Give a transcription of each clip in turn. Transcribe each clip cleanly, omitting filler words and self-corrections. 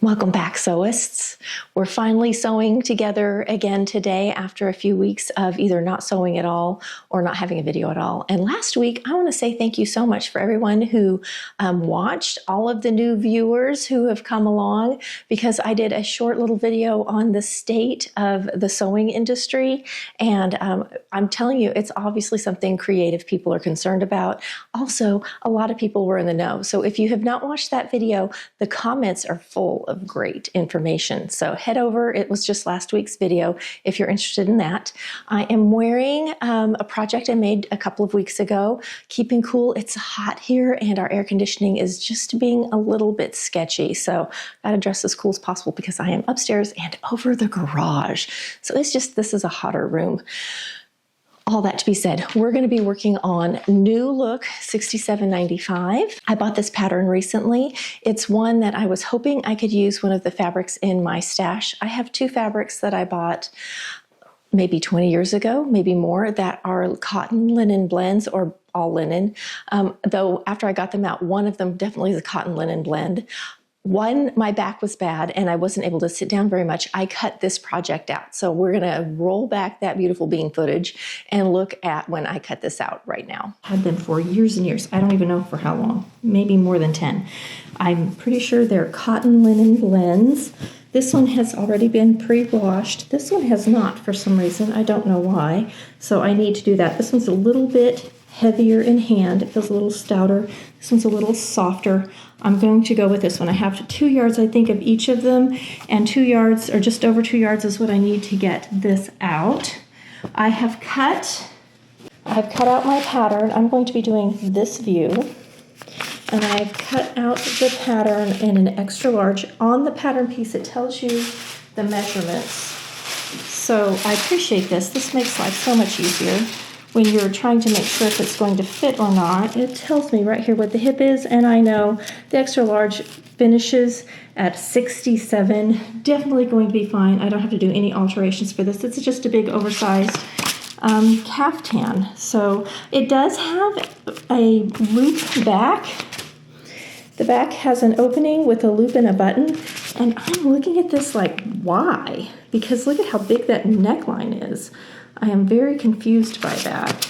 Welcome back, sewists. We're finally sewing together again today after a few weeks of either not sewing at all or not having a video at all. And last week, I want to say thank you so much for everyone who watched, all of the new viewers who have come along, because I did a short little video on the state of the sewing industry. And I'm telling you, it's obviously something creative people are concerned about. Also, a lot of people were in the know. So if you have not watched that video, the comments are full of great information. So head over, it was just last week's video if you're interested in that. I am wearing a project I made a couple of weeks ago, keeping cool. It's hot here and our air conditioning is just being a little bit sketchy. So I gotta dress as cool as possible because I am upstairs and over the garage. So it's just, this is a hotter room. All that to be said, we're going to be working on NewLook 6795. I bought this pattern recently. It's one that I was hoping I could use one of the fabrics in my stash. I have two fabrics that I bought maybe 20 years ago, maybe more, that are cotton linen blends or all linen. Though after I got them out, one of them definitely is a cotton linen blend. One, my back was bad and I wasn't able to sit down very much. I cut this project out. So we're gonna roll back that beautiful bean footage and look at when I cut this out right now. Had them for years and years. I don't even know for how long, maybe more than 10. I'm pretty sure they're cotton linen blends. This one has already been pre-washed. This one has not for some reason. I don't know why. So I need to do that. This one's a little bit heavier in hand. It feels a little stouter. This one's a little softer. I'm going to go with this one. I have 2 yards, I think, of each of them, and 2 yards, or just over 2 yards, is what I need to get this out. I've cut out my pattern. I'm going to be doing this view, and I've cut out the pattern in an extra large. On the pattern piece, it tells you the measurements. So I appreciate this. This makes life so much easier. When you're trying to make sure if it's going to fit or not, it tells me right here what the hip is, and I know the extra large finishes at 67. Definitely going to be fine. I don't have to do any alterations for this. It's just a big oversized caftan. So it does have a loop back. The back has an opening with a loop and a button, and I'm looking at this like, why? Because look at how big that neckline is. I am very confused by that.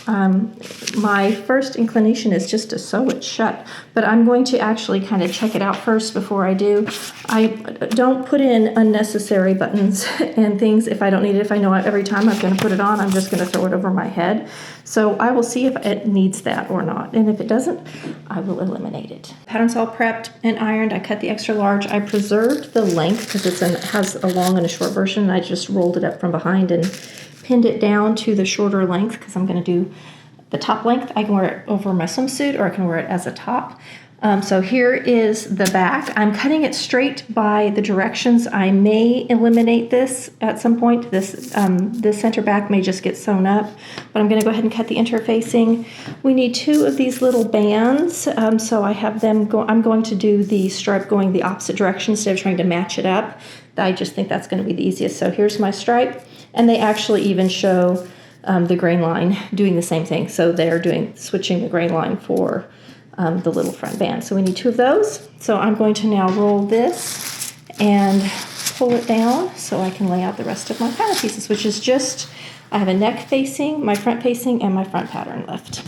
My first inclination is just to sew it shut, but I'm going to actually kind of check it out first before I do. I don't put in unnecessary buttons and things if I don't need it. If I know every time I'm going to put it on, I'm just going to throw it over my head. So I will see if it needs that or not, and if it doesn't, I will eliminate it. Pattern's all prepped and ironed. I cut the extra large. I preserved the length because it has a long and a short version. I just rolled it up from behind and pinned it down to the shorter length because I'm going to do the top length. I can wear it over my swimsuit or I can wear it as a top. So here is the back. I'm cutting it straight by the directions. I may eliminate this at some point. This center back may just get sewn up, but I'm going to go ahead and cut the interfacing. We need 2 of these little bands, so I have them go. I'm going to do the stripe going the opposite direction instead of trying to match it up. I just think that's going to be the easiest. So here's my stripe. And they actually even show the grain line doing the same thing. So they're switching the grain line for the little front band. So we need 2 of those. So I'm going to now roll this and pull it down so I can lay out the rest of my pattern pieces, which is just, I have a neck facing, my front facing, and my front pattern left.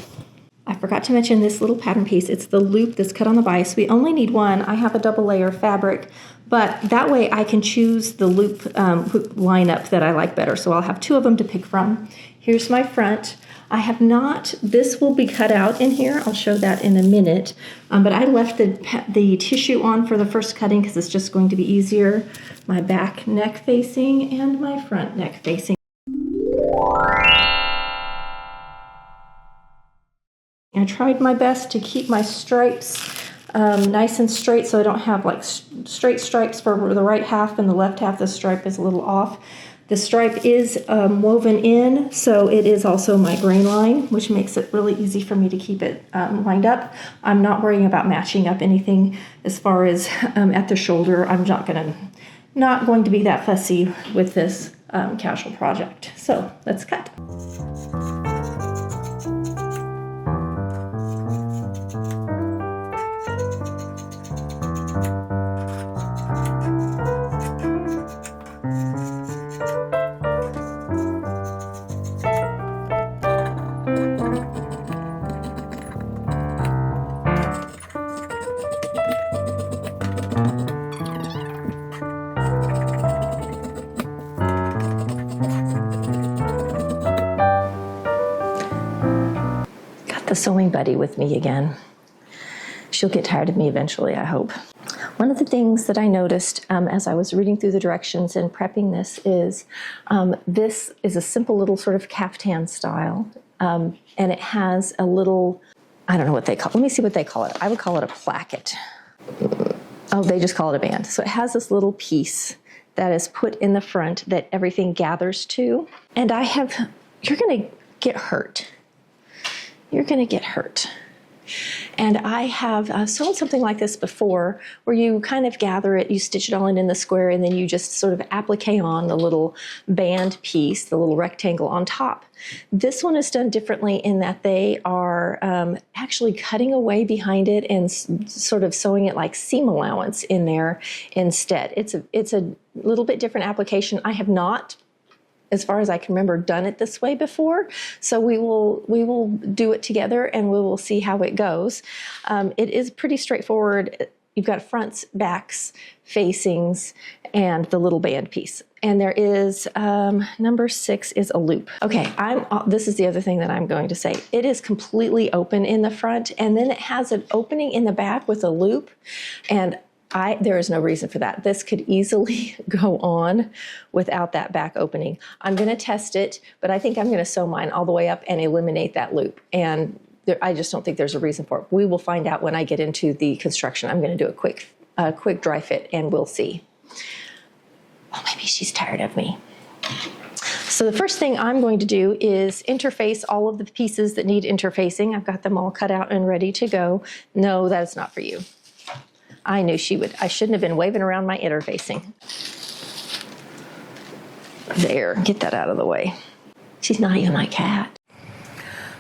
I forgot to mention this little pattern piece. It's the loop that's cut on the bias. We only need one. I have a double layer fabric, but that way I can choose the loop lineup that I like better. So I'll have 2 of them to pick from. Here's my front. I have not, this will be cut out in here. I'll show that in a minute. But I left the tissue on for the first cutting because it's just going to be easier. My back neck facing and my front neck facing. I tried my best to keep my stripes nice and straight so I don't have like straight stripes for the right half and the left half. The stripe is a little off. The stripe is woven in, so it is also my grain line, which makes it really easy for me to keep it lined up. I'm not worrying about matching up anything as far as at the shoulder. I'm not going to be that fussy with this casual project. So let's cut. the sewing buddy with me again. She'll get tired of me eventually, I hope. One of the things that I noticed as I was reading through the directions and prepping this is a simple little sort of caftan style, and it has a little, I don't know what they call it. Let me see what they call it. I would call it a placket. Oh, they just call it a band. So it has this little piece that is put in the front that everything gathers to. And you're going to get hurt. You're going to get hurt. And I have sewn something like this before, where you kind of gather it, you stitch it all in the square, and then you just sort of applique on the little band piece, the little rectangle on top. This one is done differently in that they are actually cutting away behind it and sort of sewing it like seam allowance in there instead. It's a little bit different application. I have not, as far as I can remember, done it this way before. So we will do it together and we will see how it goes. It is pretty straightforward. You've got fronts, backs, facings, and the little band piece. And there is, number 6 is a loop. Okay, this is the other thing that I'm going to say. It is completely open in the front, and then it has an opening in the back with a loop. And there is no reason for that. This could easily go on without that back opening. I'm going to test it, but I think I'm going to sew mine all the way up and eliminate that loop. And I just don't think there's a reason for it. We will find out when I get into the construction. I'm going to do a quick dry fit, and we'll see. Oh, maybe she's tired of me. So the first thing I'm going to do is interface all of the pieces that need interfacing. I've got them all cut out and ready to go. No, that is not for you. I knew she would. I shouldn't have been waving around my interfacing. There, get that out of the way. She's not even my cat.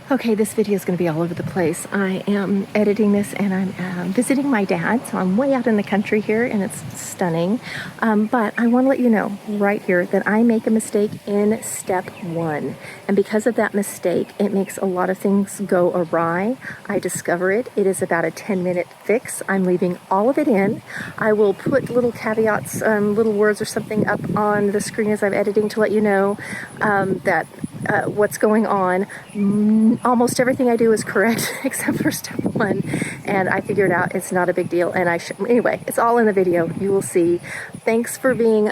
Okay, this video is going to be all over the place. I am editing this and I'm visiting my dad, so I'm way out in the country here and it's stunning. But I want to let you know right here that I make a mistake in step 1. And because of that mistake, it makes a lot of things go awry. I discover it. It is about a 10-minute fix. I'm leaving all of it in. I will put little caveats, little words or something up on the screen as I'm editing to let you know that what's going on. Almost everything I do is correct except for step 1, and I figured out it's not a big deal, and anyway, it's all in the video. You will see. Thanks for being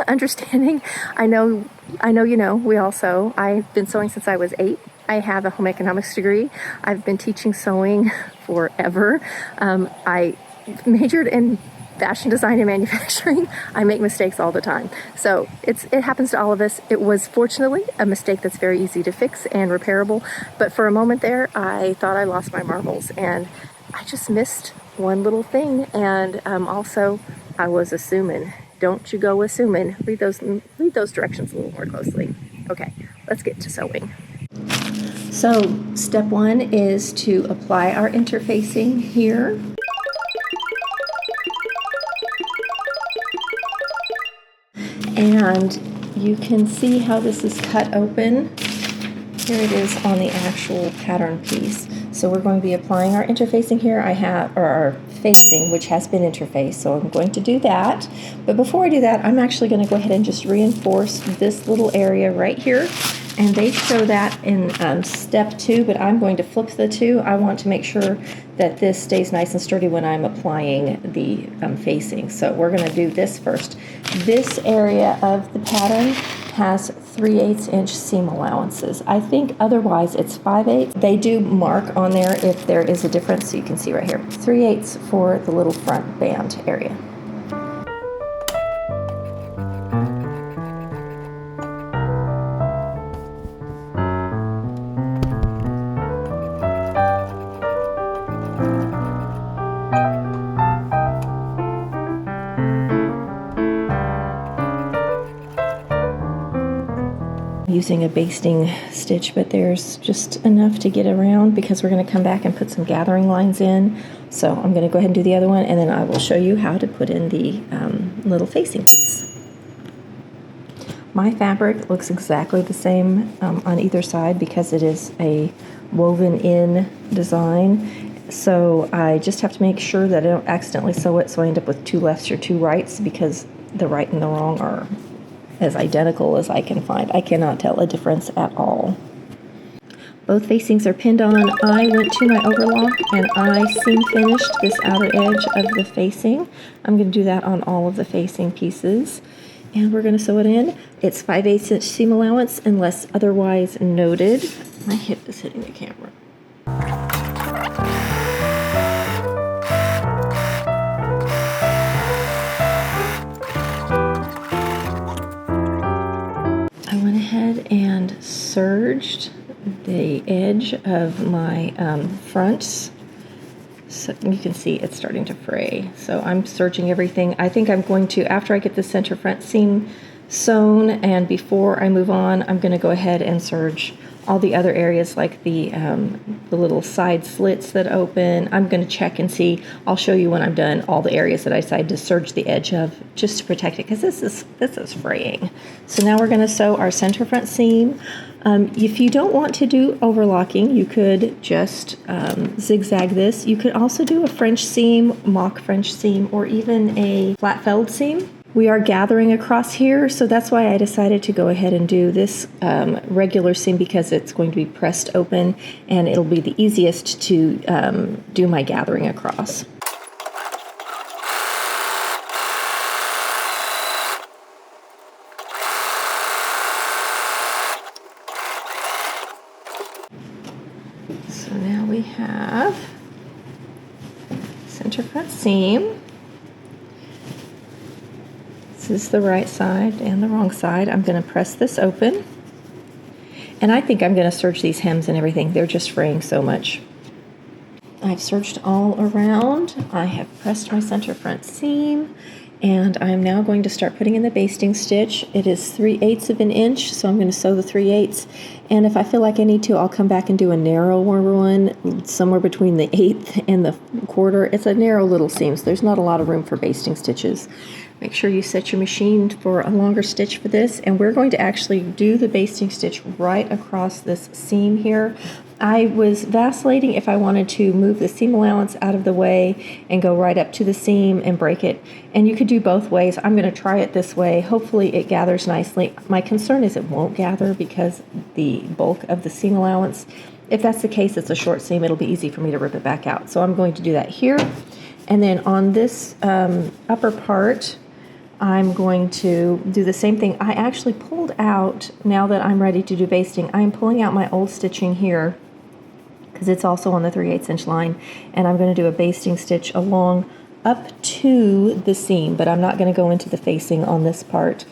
understanding. I know you know, we all sew. I've been sewing since I was 8. I have a home economics degree. I've been teaching sewing forever. I majored in fashion design and manufacturing. I make mistakes all the time. So it happens to all of us. It was fortunately a mistake that's very easy to fix and repairable. But for a moment there, I thought I lost my marbles and I just missed one little thing. And also I was assuming. Don't you go assuming. Read those directions a little more closely. Okay, let's get to sewing. So step 1 is to apply our interfacing here. And you can see how this is cut open. Here it is on the actual pattern piece. So we're going to be applying our interfacing here. Our facing, which has been interfaced, so I'm going to do that. But before I do that, I'm actually going to go ahead and just reinforce this little area right here. And they show that in step 2, but I'm going to flip the 2. I want to make sure that this stays nice and sturdy when I'm applying the facing. So we're going to do this first. This area of the pattern has 3/8 inch seam allowances. I think otherwise it's 5/8. They do mark on there if there is a difference, so you can see right here. 3/8 for the little front band area. Using a basting stitch, but there's just enough to get around because we're going to come back and put some gathering lines in. So I'm going to go ahead and do the other one, and then I will show you how to put in the little facing piece. My fabric looks exactly the same on either side because it is a woven in design. So I just have to make sure that I don't accidentally sew it so I end up with 2 lefts or 2 rights, because the right and the wrong are as identical as I can find. I cannot tell a difference at all. Both facings are pinned on. I went to my overlock and I seam finished this outer edge of the facing. I'm going to do that on all of the facing pieces. And we're going to sew it in. It's 5/8 inch seam allowance unless otherwise noted. My hip is hitting the camera. I went ahead and serged the edge of my fronts. So you can see it's starting to fray. So I'm serging everything. I think I'm going to, after I get the center front seam sewn and before I move on, I'm going to go ahead and serge all the other areas like the little side slits that open. I'm going to check and see. I'll show you when I'm done all the areas that I decided to serge the edge of just to protect it because this is fraying. So now we're going to sew our center front seam. If you don't want to do overlocking, you could just zigzag this. You could also do a French seam, mock French seam, or even a flat felled seam. We are gathering across here, so that's why I decided to go ahead and do this regular seam because it's going to be pressed open and it'll be the easiest to do my gathering across. So now we have center front seam. This is the right side and the wrong side. I'm going to press this open. And I think I'm going to serge these hems and everything. They're just fraying so much. I've serged all around. I have pressed my center front seam. And I'm now going to start putting in the basting stitch. It is 3/8 of an inch, so I'm going to sew the 3/8. And if I feel like I need to, I'll come back and do a narrower one, somewhere between the 1/8 and the 1/4. It's a narrow little seam, so there's not a lot of room for basting stitches. Make sure you set your machine for a longer stitch for this, and we're going to actually do the basting stitch right across this seam here. I was vacillating if I wanted to move the seam allowance out of the way and go right up to the seam and break it. And you could do both ways. I'm going to try it this way. Hopefully it gathers nicely. My concern is it won't gather because the bulk of the seam allowance. If that's the case, it's a short seam. It'll be easy for me to rip it back out. So I'm going to do that here. And then on this upper part, I'm going to do the same thing. I actually pulled out, now that I'm ready to do basting, I'm pulling out my old stitching here because it's also on the 3/8 inch line, and I'm going to do a basting stitch along up to the seam, but I'm not going to go into the facing on this part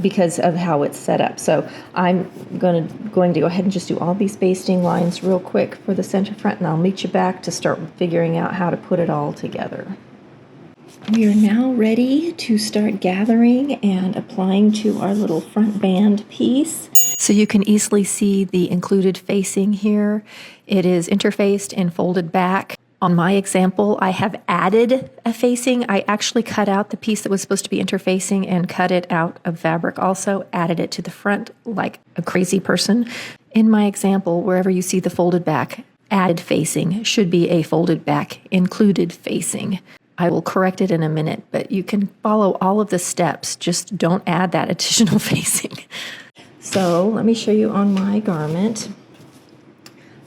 because of how it's set up. So I'm going to go ahead and just do all these basting lines real quick for the center front, and I'll meet you back to start figuring out how to put it all together. We are now ready to start gathering and applying to our little front band piece. So you can easily see the included facing here. It is interfaced and folded back. On my example, I have added a facing. I actually cut out the piece that was supposed to be interfacing and cut it out of fabric also, added it to the front like a crazy person. In my example, wherever you see the folded back, added facing should be a folded back included facing. I will correct it in a minute, but you can follow all of the steps. Just don't add that additional facing. So let me show you on my garment.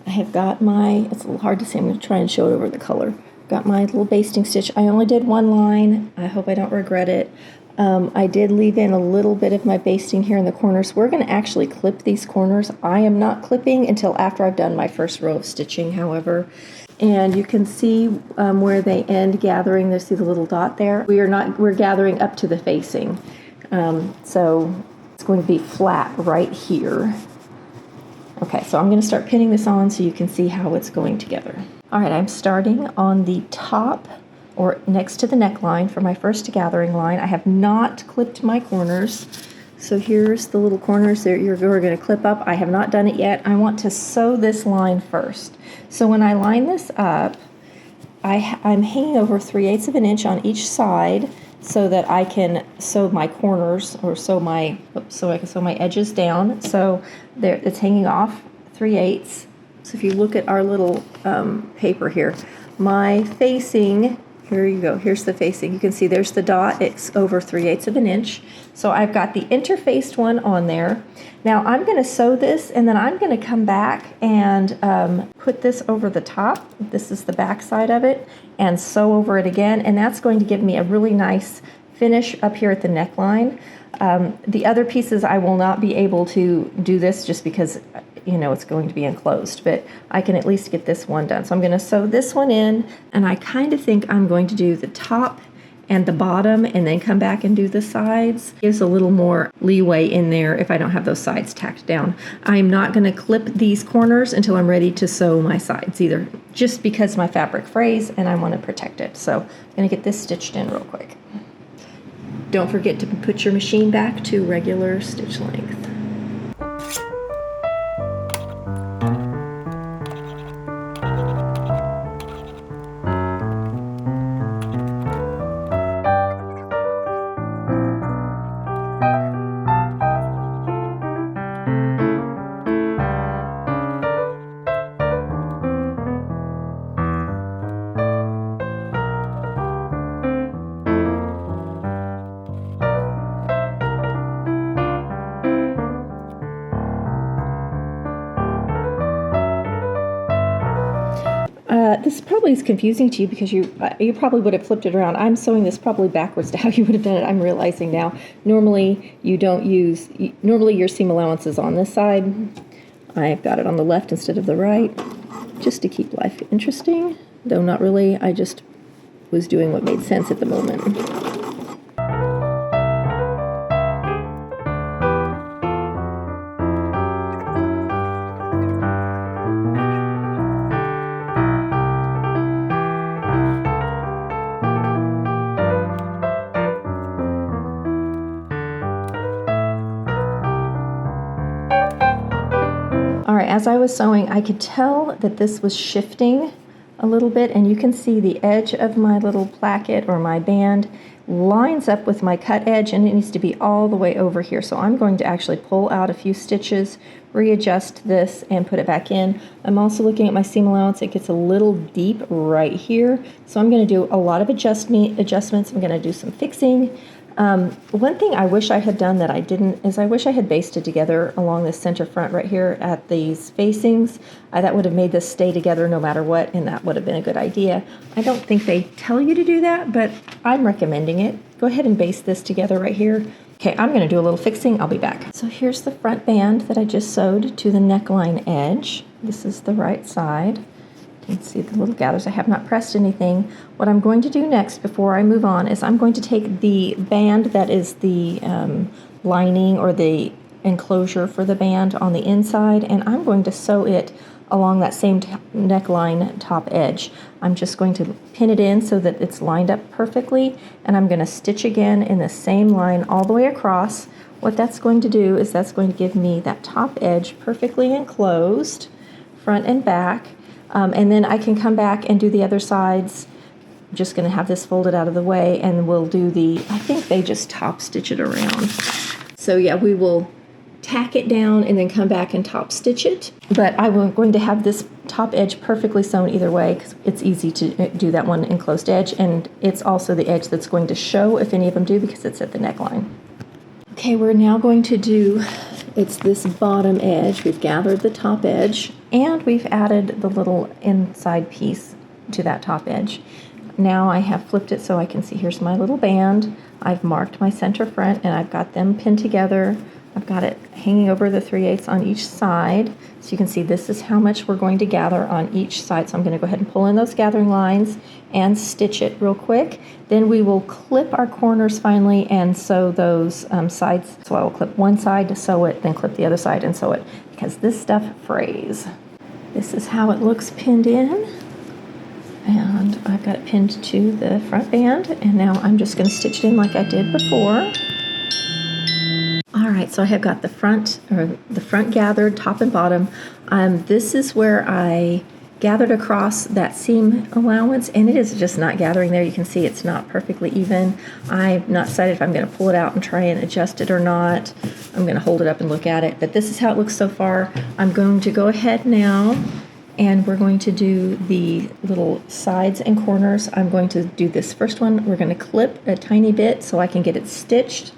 I have got my, it's a little hard to see, I'm going to try and show it over the color. Got my little basting stitch. I only did one line. I hope I don't regret it. I did leave in a little bit of my basting here in the corners. We're going to actually clip these corners. I am not clipping until after I've done my first row of stitching, however. And you can see where they end gathering. There's see the little dot there. We're gathering up to the facing. So it's going to be flat right here. Okay, so I'm going to start pinning this on so you can see how it's going together. All right, I'm starting on the top or next to the neckline for my first gathering line. I have not clipped my corners. So here's the little corners that you're going to clip up. I have not done it yet. I want to sew this line first. So when I line this up, I'm hanging over 3/8 of an inch on each side so that I can sew my corners or so I can sew my edges down. So there, it's hanging off 3/8. So if you look at our little paper here, my facing here you go. Here's the facing. You can see there's the dot. It's over 3/8 of an inch. So I've got the interfaced one on there. Now I'm going to sew this, and then I'm going to come back and put this over the top. This is the back side of it, and sew over it again. And that's going to give me a really nice finish up here at the neckline. The other pieces I will not be able to do this just because, you know, it's going to be enclosed, but I can at least get this one done. So I'm going to sew this one in, and I kind of think I'm going to do the top and the bottom and then come back and do the sides. Gives a little more leeway in there if I don't have those sides tacked down. I'm not going to clip these corners until I'm ready to sew my sides either, just because my fabric frays and I want to protect it. So I'm going to get this stitched in real quick. Don't forget to put your machine back to regular stitch length. This probably is confusing to you because you probably would have flipped it around. I'm sewing this probably backwards to how you would have done it. I'm realizing now. Normally your seam allowance is on this side. I've got it on the left instead of the right, just to keep life interesting, though not really. I just was doing what made sense at the moment. As I was sewing, I could tell that this was shifting a little bit, and you can see the edge of my little placket or my band lines up with my cut edge, and it needs to be all the way over here. So I'm going to actually pull out a few stitches, readjust this, and put it back in. I'm also looking at my seam allowance. It gets a little deep right here, so I'm going to do a lot of adjustments. I'm going to do some fixing. One thing I wish I had done that I didn't is I wish I had basted together along this center front right here at these facings. That would have made this stay together no matter what, and that would have been a good idea. I don't think they tell you to do that, but I'm recommending it. Go ahead and baste this together right here. Okay, I'm going to do a little fixing. I'll be back. So here's the front band that I just sewed to the neckline edge. This is the right side. You can see the little gathers. I have not pressed anything. What I'm going to do next before I move on is I'm going to take the band that is the lining or the enclosure for the band on the inside, and I'm going to sew it along that same neckline top edge. I'm just going to pin it in so that it's lined up perfectly, and I'm going to stitch again in the same line all the way across. What that's going to do is that's going to give me that top edge perfectly enclosed, front and back. And then I can come back and do the other sides. I'm just going to have this folded out of the way, and we'll do I think they just top stitch it around. So yeah, we will tack it down and then come back and top stitch it. But I'm going to have this top edge perfectly sewn either way because it's easy to do that one enclosed edge, and it's also the edge that's going to show if any of them do because it's at the neckline. Okay, we're now going to do, it's this bottom edge. We've gathered the top edge, and we've added the little inside piece to that top edge. Now I have flipped it so I can see here's my little band. I've marked my center front, and I've got them pinned together. I've got it hanging over the 3/8 on each side. So you can see this is how much we're going to gather on each side. So I'm going to go ahead and pull in those gathering lines and stitch it real quick. Then we will clip our corners finally and sew those sides. So I will clip one side to sew it, then clip the other side and sew it, because this stuff frays. This is how it looks pinned in. And I've got it pinned to the front band, and now I'm just going to stitch it in like I did before. All right, so I have got the front gathered, top and bottom. This is where I gathered across that seam allowance, and it is just not gathering there. You can see it's not perfectly even. I've not decided if I'm going to pull it out and try and adjust it or not. I'm going to hold it up and look at it, but this is how it looks so far. I'm going to go ahead now And we're going to do the little sides and corners. I'm going to do this first one. We're going to clip a tiny bit so I can get it stitched.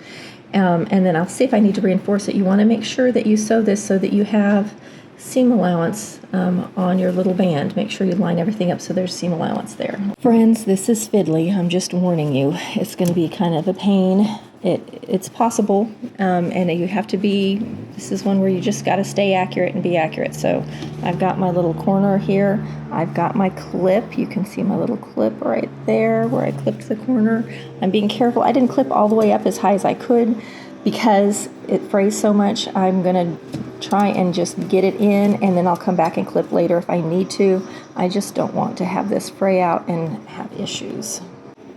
And then I'll see if I need to reinforce it. You want to make sure that you sew this so that you have seam allowance on your little band. Make sure you line everything up so there's seam allowance there. Friends, this is fiddly. I'm just warning you. It's going to be kind of a pain. It's possible, and you have to be, this is one where you just got to stay accurate and be accurate. So I've got my little corner here. I've got my clip. You can see my little clip right there where I clipped the corner. I'm being careful. I didn't clip all the way up as high as I could because it frays so much. I'm going to try and just get it in, and then I'll come back and clip later if I need to. I just don't want to have this fray out and have issues.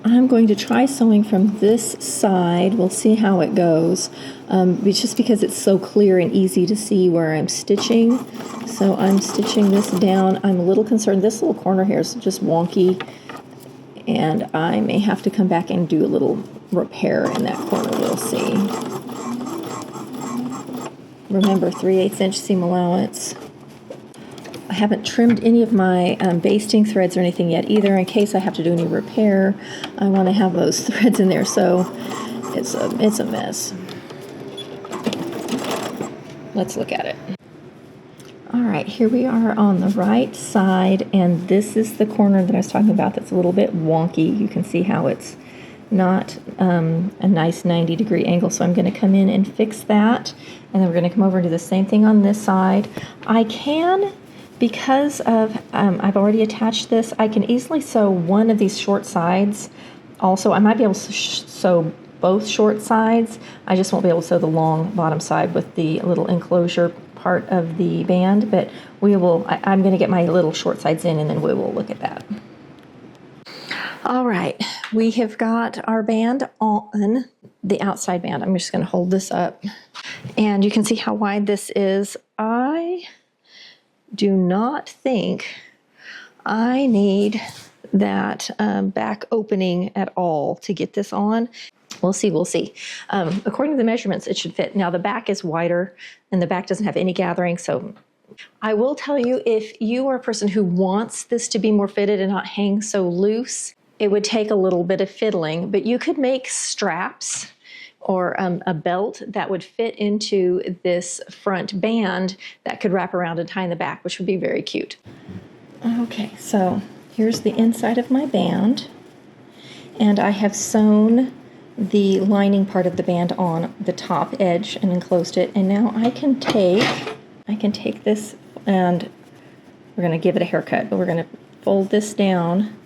I'm going to try sewing from this side. We'll see how it goes. It's just because it's so clear and easy to see where I'm stitching. So I'm stitching this down. I'm a little concerned. This little corner here is just wonky, and I may have to come back and do a little repair in that corner. We'll see. Remember, 3/8 inch seam allowance. I haven't trimmed any of my basting threads or anything yet either in case I have to do any repair. I want to have those threads in there, so it's a mess. Let's look at it. All right, here we are on the right side, and this is the corner that I was talking about that's a little bit wonky. You can see how it's not a nice 90-degree angle, so I'm going to come in and fix that, and then we're going to come over and do the same thing on this side. I can, because of I've already attached this, I can easily sew one of these short sides. Also, I might be able to sew both short sides. I just won't be able to sew the long bottom side with the little enclosure part of the band, but we will. I'm going to get my little short sides in, and then we will look at that. All right, we have got our band on, the outside band. I'm just going to hold this up, and you can see how wide this is. I do not think I need that back opening at all to get this on. We'll see. According to the measurements, it should fit. Now the back is wider and the back doesn't have any gathering, so I will tell you, if you are a person who wants this to be more fitted and not hang so loose, it would take a little bit of fiddling, but you could make straps or a belt that would fit into this front band that could wrap around and tie in the back, which would be very cute. Okay, so here's the inside of my band, and I have sewn the lining part of the band on the top edge and enclosed it, and now I can take this, and we're going to give it a haircut, but we're going to fold this down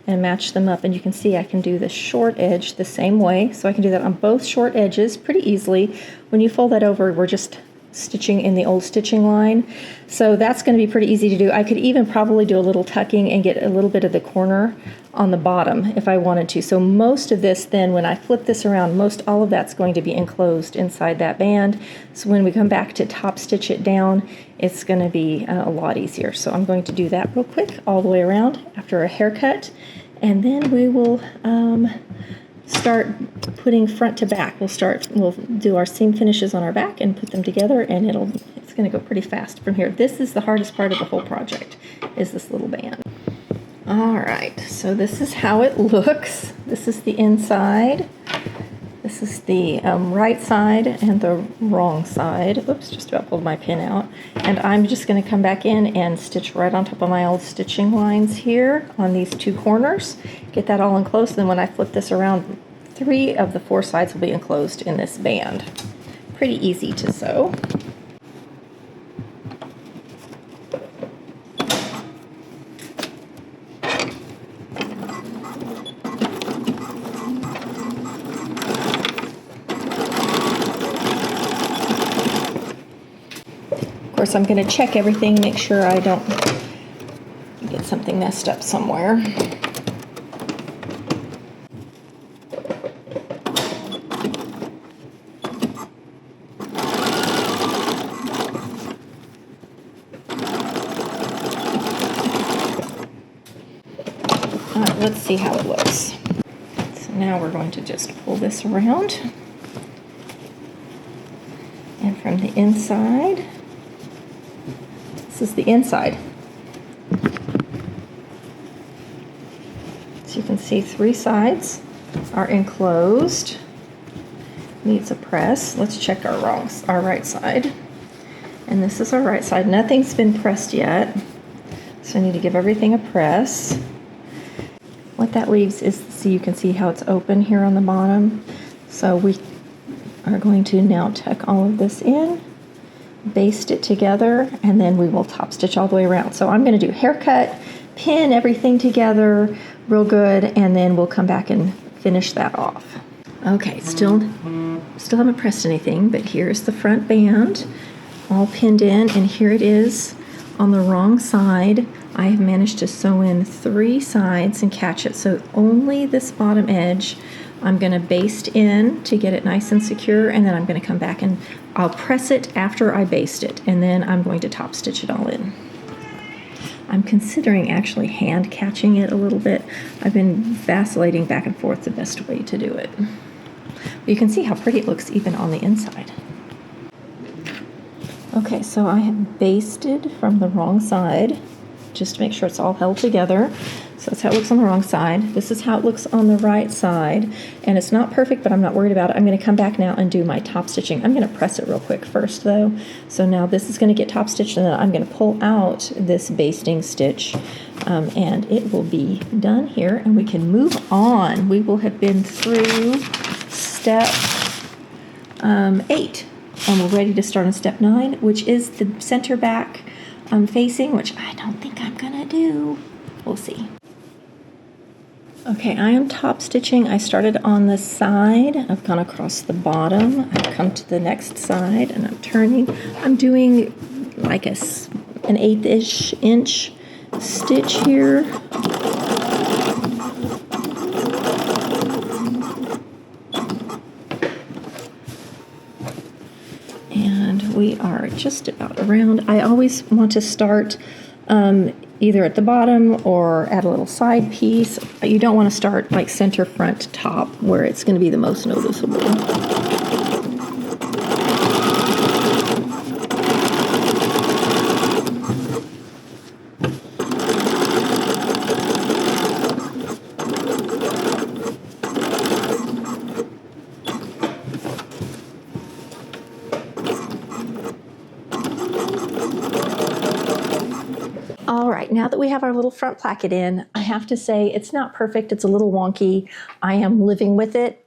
and match them up, and you can see I can do the short edge the same way, so I can do that on both short edges pretty easily. When you fold that over, we're just stitching in the old stitching line, so that's going to be pretty easy to do. I could even probably do a little tucking and get a little bit of the corner on the bottom if I wanted to. So most of this, then when I flip this around, all of that's going to be enclosed inside that band. So when we come back to top stitch it down, it's going to be a lot easier. So I'm going to do that real quick all the way around after a haircut, and then we will start putting front to back. We'll do our seam finishes on our back and put them together, and it's going to go pretty fast from here. This is the hardest part of the whole project, is this little band. All right, so this is how it looks. This is the inside. This is the right side and the wrong side. Oops, just about pulled my pin out. And I'm just going to come back in and stitch right on top of my old stitching lines here on these two corners. Get that all enclosed, and when I flip this around, 3 of the 4 sides will be enclosed in this band. Pretty easy to sew. Of course, I'm going to check everything, make sure I don't get something messed up somewhere. All right, let's see how it looks. So now we're going to just pull this around. And from the inside, this is the inside. can see 3 sides are enclosed. Needs a press. Let's check our right side. And this is our right side. Nothing's been pressed yet, so I need to give everything a press. What that leaves is, so you can see how it's open here on the bottom. So we are going to now tuck all of this in, baste it together, and then we will top stitch all the way around. So I'm going to do haircut, pin everything together real good, and then we'll come back and finish that off. Okay, still haven't pressed anything, but here's the front band all pinned in, and here it is on the wrong side. I have managed to sew in 3 sides and catch it, so only this bottom edge I'm going to baste in to get it nice and secure, and then I'm going to come back and I'll press it after I baste it, and then I'm going to top stitch it all in. I'm considering actually hand catching it a little bit. I've been vacillating back and forth the best way to do it. But you can see how pretty it looks even on the inside. Okay, so I have basted from the wrong side just to make sure it's all held together. So that's how it looks on the wrong side. This is how it looks on the right side. And it's not perfect, but I'm not worried about it. I'm going to come back now and do my top stitching. I'm going to press it real quick first though. So now this is going to get top stitched, and then I'm going to pull out this basting stitch, and it will be done here, and we can move on. We will have been through step 8, and we're ready to start on step 9, which is the center back facing, which I don't think I'm going to do. We'll see. Okay, I am top stitching. I started on the side. I've gone across the bottom. I've come to the next side, and I'm turning. I'm doing like an 1/8 inch stitch here. And we are just about around. I always want to start either at the bottom or at a little side piece. You don't want to start like center front top where it's going to be the most noticeable. All right, now that we have our little front placket in, I have to say it's not perfect. It's a little wonky. I am living with it.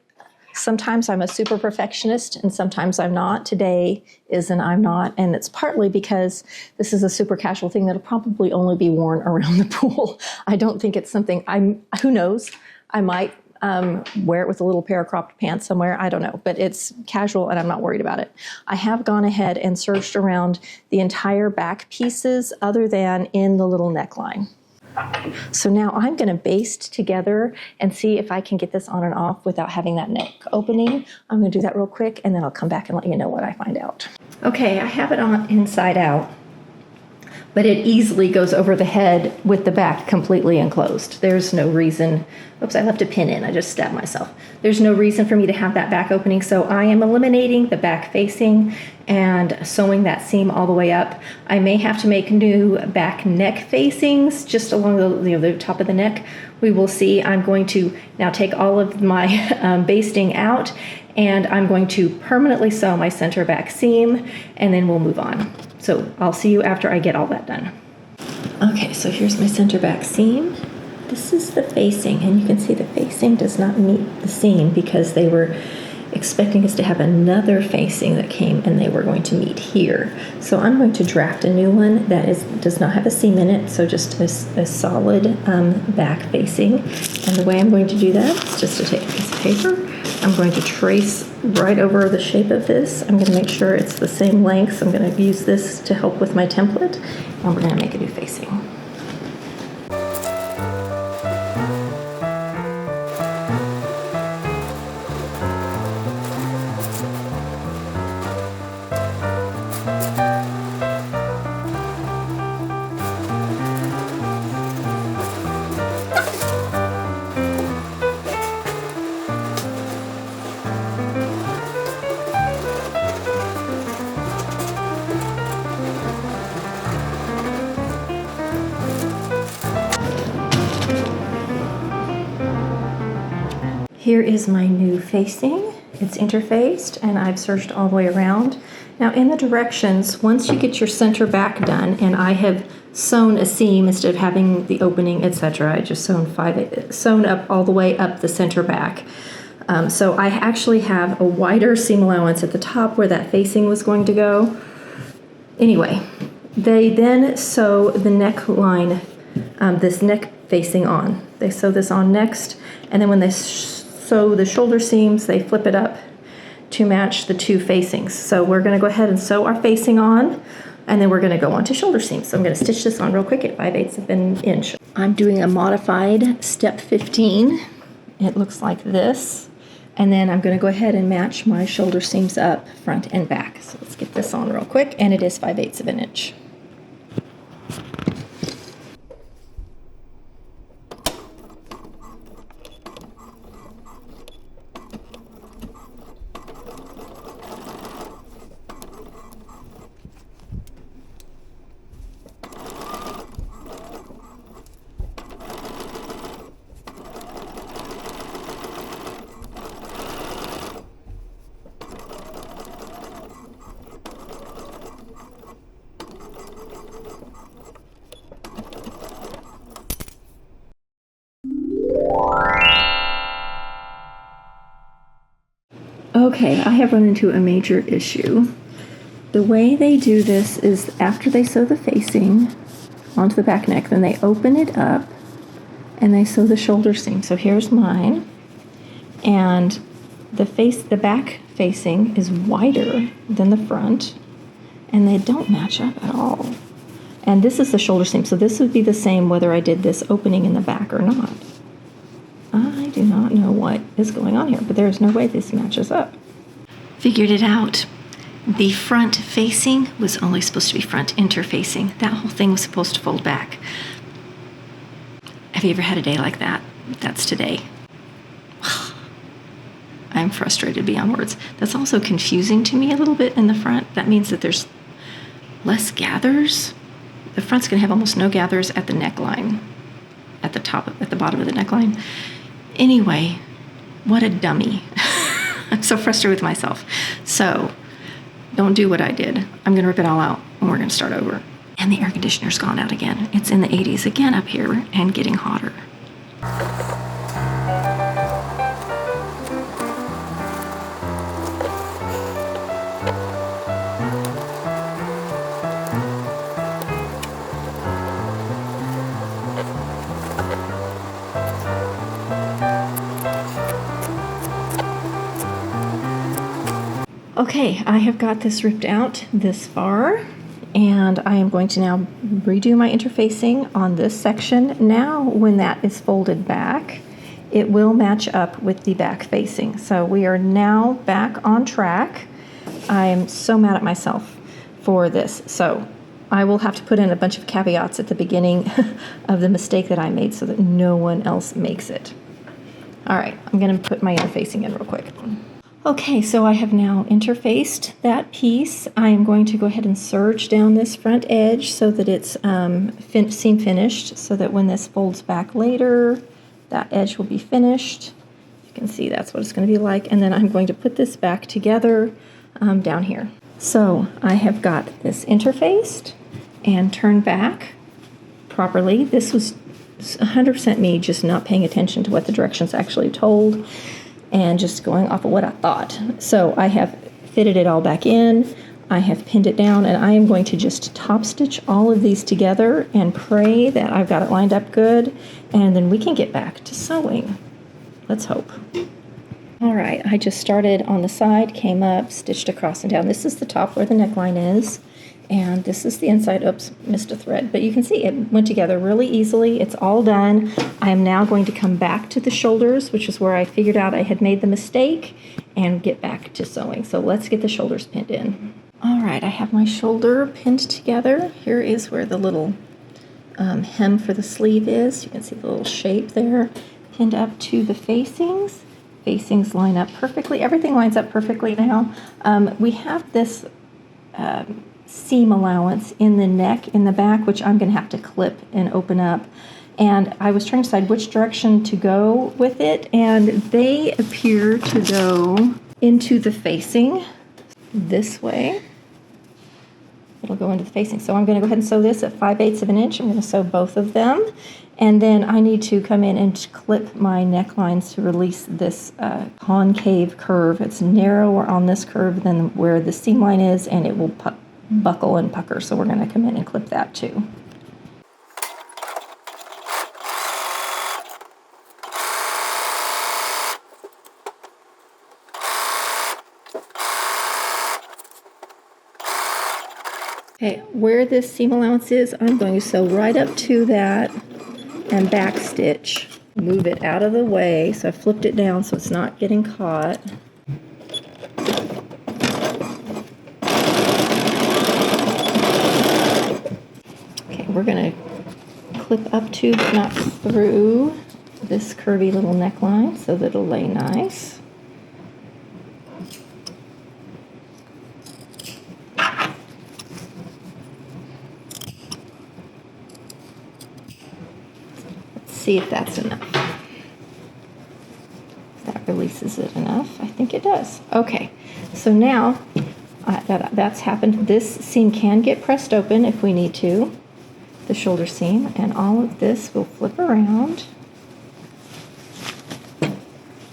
Sometimes I'm a super perfectionist and sometimes I'm not. Today is an I'm not, and it's partly because this is a super casual thing that'll probably only be worn around the pool. I don't think it's something who knows, I might wear it with a little pair of cropped pants somewhere. I don't know, but it's casual and I'm not worried about it. I have gone ahead and serged around the entire back pieces other than in the little neckline. So now I'm going to baste together and see if I can get this on and off without having that neck opening. I'm going to do that real quick, and then I'll come back and let you know what I find out. Okay, I have it on inside out, but it easily goes over the head with the back completely enclosed. There's no reason, oops, I left a pin in, I just stabbed myself. There's no reason for me to have that back opening, so I am eliminating the back facing and sewing that seam all the way up. I may have to make new back neck facings just along the top of the neck. We will see. I'm going to now take all of my basting out, and I'm going to permanently sew my center back seam, and then we'll move on. So I'll see you after I get all that done. Okay, so here's my center back seam. This is the facing, and you can see the facing does not meet the seam because they were expecting us to have another facing that came and they were going to meet here. So I'm going to draft a new one that does not have a seam in it, so just a solid back facing. And the way I'm going to do that is just to take a piece of paper. I'm going to trace right over the shape of this. I'm going to make sure it's the same length. So I'm going to use this to help with my template, and we're going to make a new facing. Here is my new facing. It's interfaced and I've serged all the way around. Now in the directions, once you get your center back done, and I have sewn a seam instead of having the opening, etc. I just sewn up all the way up the center back. So I actually have a wider seam allowance at the top where that facing was going to go. Anyway, they then sew the neckline, this neck facing on. They sew this on next, and then when they sew the shoulder seams, they flip it up to match the two facings. So we're going to go ahead and sew our facing on, and then we're going to go on to shoulder seams. So I'm going to stitch this on real quick at 5/8 of an inch. I'm doing a modified step 15. It looks like this. And then I'm going to go ahead and match my shoulder seams up front and back. So let's get this on real quick, and it is 5/8 of an inch. Okay, I have run into a major issue. The way they do this is after they sew the facing onto the back neck, then they open it up and they sew the shoulder seam. So here's mine, and the back facing is wider than the front, and they don't match up at all. And this is the shoulder seam, so this would be the same whether I did this opening in the back or not. I do not know what is going on here, but there is no way this matches up. Figured it out. The front facing was only supposed to be front interfacing. That whole thing was supposed to fold back. Have you ever had a day like that? That's today. I'm frustrated beyond words. That's also confusing to me a little bit in the front. That means that there's less gathers. The front's gonna have almost no gathers at the neckline, at the bottom of the neckline. Anyway, what a dummy. I'm so frustrated with myself. So don't do what I did. I'm gonna rip it all out and we're gonna start over. And the air conditioner's gone out again. It's in the 80s again up here and getting hotter. Okay, I have got this ripped out this far, and I am going to now redo my interfacing on this section. Now, when that is folded back, it will match up with the back facing. So we are now back on track. I am so mad at myself for this. So I will have to put in a bunch of caveats at the beginning of the mistake that I made so that no one else makes it. All right, I'm going to put my interfacing in real quick. Okay, so I have now interfaced that piece. I am going to go ahead and serge down this front edge so that it's seam finished, so that when this folds back later, that edge will be finished. You can see that's what it's going to be like. And then I'm going to put this back together down here. So I have got this interfaced and turned back properly. This was 100% me just not paying attention to what the directions actually told, and just going off of what I thought. So I have fitted it all back in, I have pinned it down, and I am going to just top stitch all of these together and pray that I've got it lined up good, and then we can get back to sewing. Let's hope. All right, I just started on the side, came up, stitched across and down. This is the top where the neckline is, and this is the inside. Oops, missed a thread, but you can see it went together really easily. It's all done. I am now going to come back to the shoulders, which is where I figured out I had made the mistake, and get back to sewing. So let's get the shoulders pinned in. All right, I have my shoulder pinned together. Here is where the little hem for the sleeve is. You can see the little shape there, pinned up to the facings. Facings line up perfectly. Everything lines up perfectly now. We have this seam allowance in the neck in the back, which I'm going to have to clip and open up, and I was trying to decide which direction to go with it, and they appear to go into the facing this way. It'll go into the facing. So I'm going to go ahead and sew this at 5/8 of an inch. I'm going to sew both of them. And then I need to come in and clip my necklines to release this concave curve. It's narrower on this curve than where the seam line is, and it will buckle and pucker. So we're going to come in and clip that too. Okay, where this seam allowance is, I'm going to sew right up to that and back stitch. Move it out of the way, so I flipped it down so it's not getting caught. Okay, we're going to clip up to but not through this curvy little neckline so that it'll lay nice. See if that's enough. That releases it enough. I think it does. Okay, so now that's happened. This seam can get pressed open if we need to, the shoulder seam, and all of this will flip around.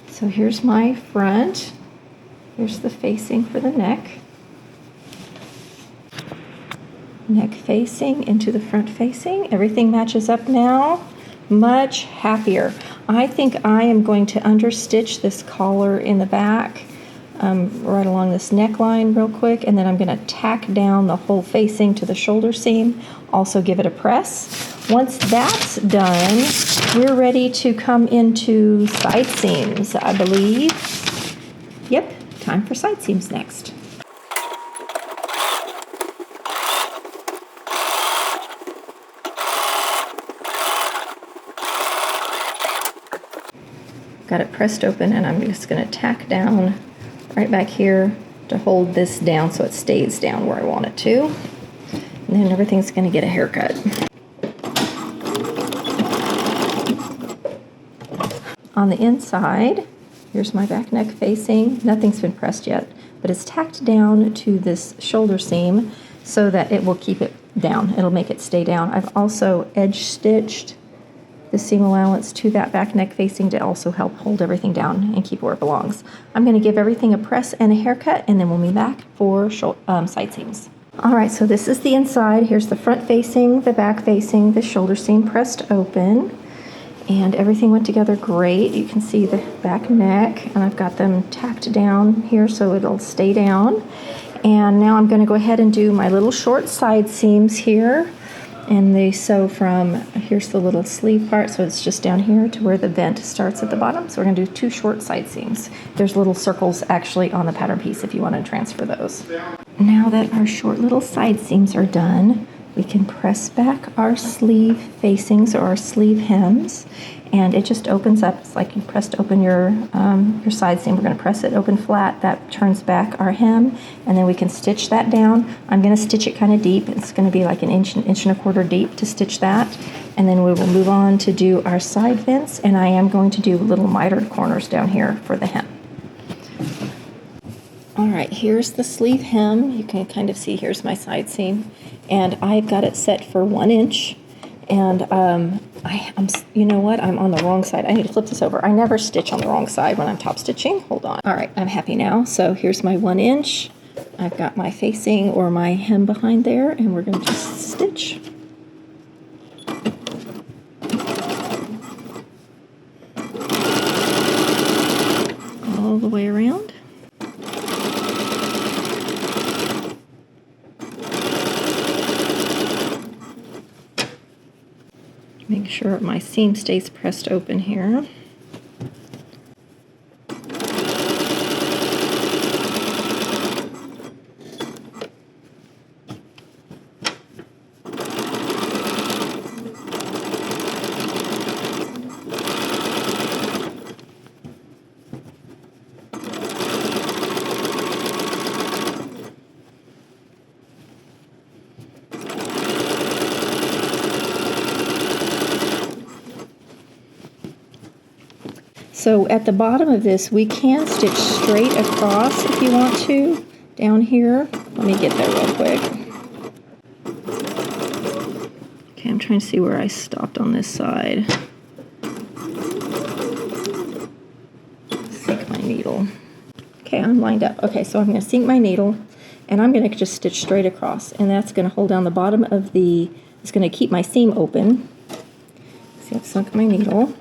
So here's my front. Here's the facing for the neck. Neck facing into the front facing. Everything matches up now. Much happier. I think I am going to understitch this collar in the back right along this neckline real quick, and then I'm going to tack down the whole facing to the shoulder seam, also give it a press. Once that's done, we're ready to come into side seams, I believe. Yep, time for side seams next. Got it pressed open, and I'm just going to tack down right back here to hold this down so it stays down where I want it to. And then everything's going to get a haircut. On the inside, here's my back neck facing. Nothing's been pressed yet, but it's tacked down to this shoulder seam so that it will keep it down. It'll make it stay down. I've also edge stitched the seam allowance to that back neck facing to also help hold everything down and keep it where it belongs. I'm going to give everything a press and a haircut, and then we'll be back for side seams. All right, so this is the inside. Here's the front facing, the back facing, the shoulder seam pressed open, and everything went together great. You can see the back neck, and I've got them tacked down here so it'll stay down. And now I'm going to go ahead and do my little short side seams here. And they sew from, here's the little sleeve part, so it's just down here to where the vent starts at the bottom. So we're going to do 2 short side seams. There's little circles actually on the pattern piece if you want to transfer those. Now that our short little side seams are done, we can press back our sleeve facings or our sleeve hems, and it just opens up. It's like you pressed open your side seam. We're going to press it open flat. That turns back our hem, and then we can stitch that down. I'm going to stitch it kind of deep. It's going to be like an inch and a quarter deep to stitch that, and then we will move on to do our side vents, and I am going to do little mitered corners down here for the hem. All right, here's the sleeve hem. You can kind of see here's my side seam, and I've got it set for 1 inch. And you know what? I'm on the wrong side. I need to flip this over. I never stitch on the wrong side when I'm top stitching. Hold on. All right, I'm happy now. So here's my 1 inch. I've got my facing or my hem behind there, and we're going to just stitch. All the way around. Make sure my seam stays pressed open here. so at the bottom of this, we can stitch straight across if you want to, down here. Let me get there real quick. Okay, I'm trying to see where I stopped on this side. Sink my needle. Okay, I'm lined up. Okay, so I'm going to sink my needle, and I'm going to just stitch straight across, and that's going to hold down the bottom of the, it's going to keep my seam open. See, I've sunk my needle.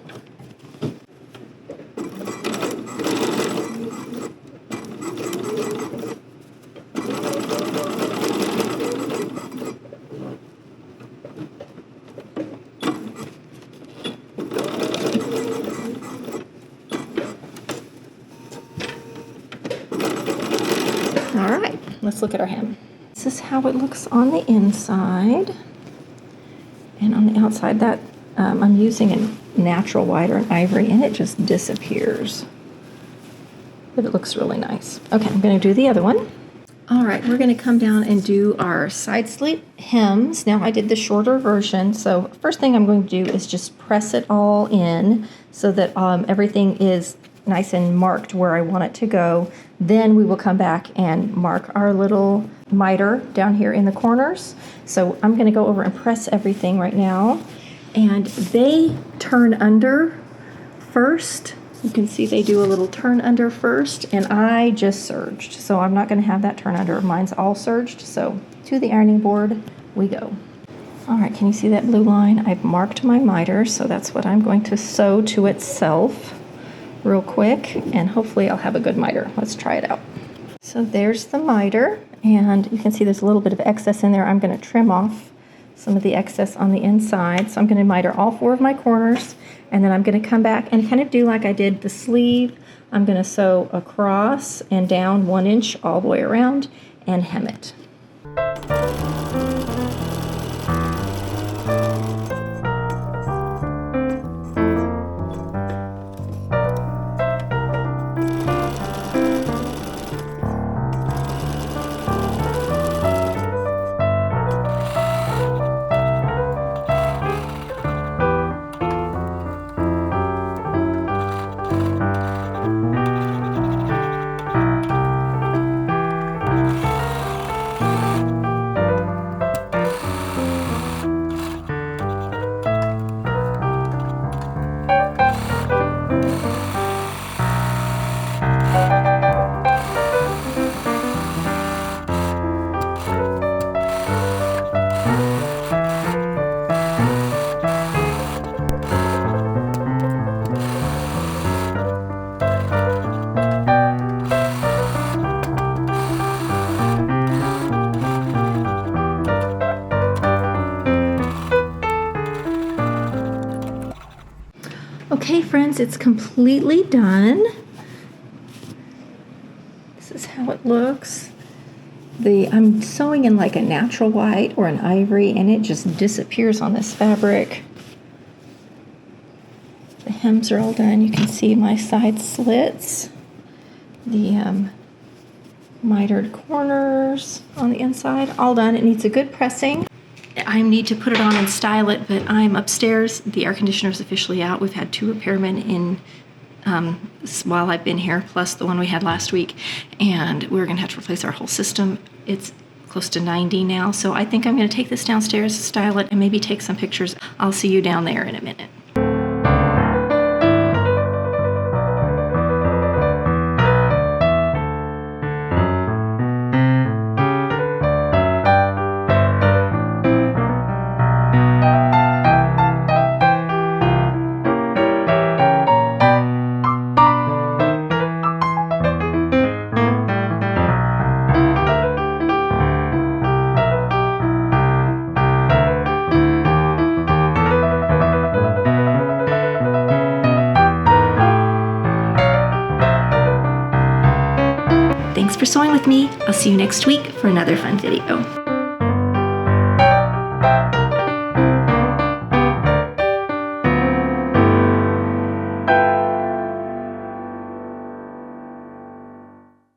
All right, let's look at our hem. This is how it looks on the inside. And on the outside, that I'm using a natural white or an ivory, and it just disappears. But it looks really nice. Okay, I'm going to do the other one. All right, we're going to come down and do our side slit hems. Now, I did the shorter version, so first thing I'm going to do is just press it all in so that everything is nice and marked where I want it to go. Then we will come back and mark our little miter down here in the corners. So I'm going to go over and press everything right now. And they turn under first. You can see they do a little turn under first, and I just serged. So I'm not going to have that turn under. Mine's all serged. So to the ironing board we go. All right, can you see that blue line? I've marked my miter, so that's what I'm going to sew to itself real quick, and hopefully I'll have a good miter. Let's try it out. So there's the miter, and you can see there's a little bit of excess in there. I'm going to trim off some of the excess on the inside. So I'm going to miter all 4 of my corners, and then I'm going to come back and kind of do like I did the sleeve. I'm going to sew across and down 1 inch all the way around and hem it. Okay, friends, it's completely done. This is how it looks. I'm sewing in like a natural white or an ivory, and it just disappears on this fabric. The hems are all done. You can see my side slits, the mitered corners on the inside, all done. It needs a good pressing. I need to put it on and style it, but I'm upstairs. The air conditioner is officially out. We've had 2 repairmen in while I've been here, plus the one we had last week, and we're going to have to replace our whole system. It's close to 90 now, so I think I'm going to take this downstairs, style it, and maybe take some pictures. I'll see you down there in a minute. Thanks for sewing with me. I'll see you next week for another fun video.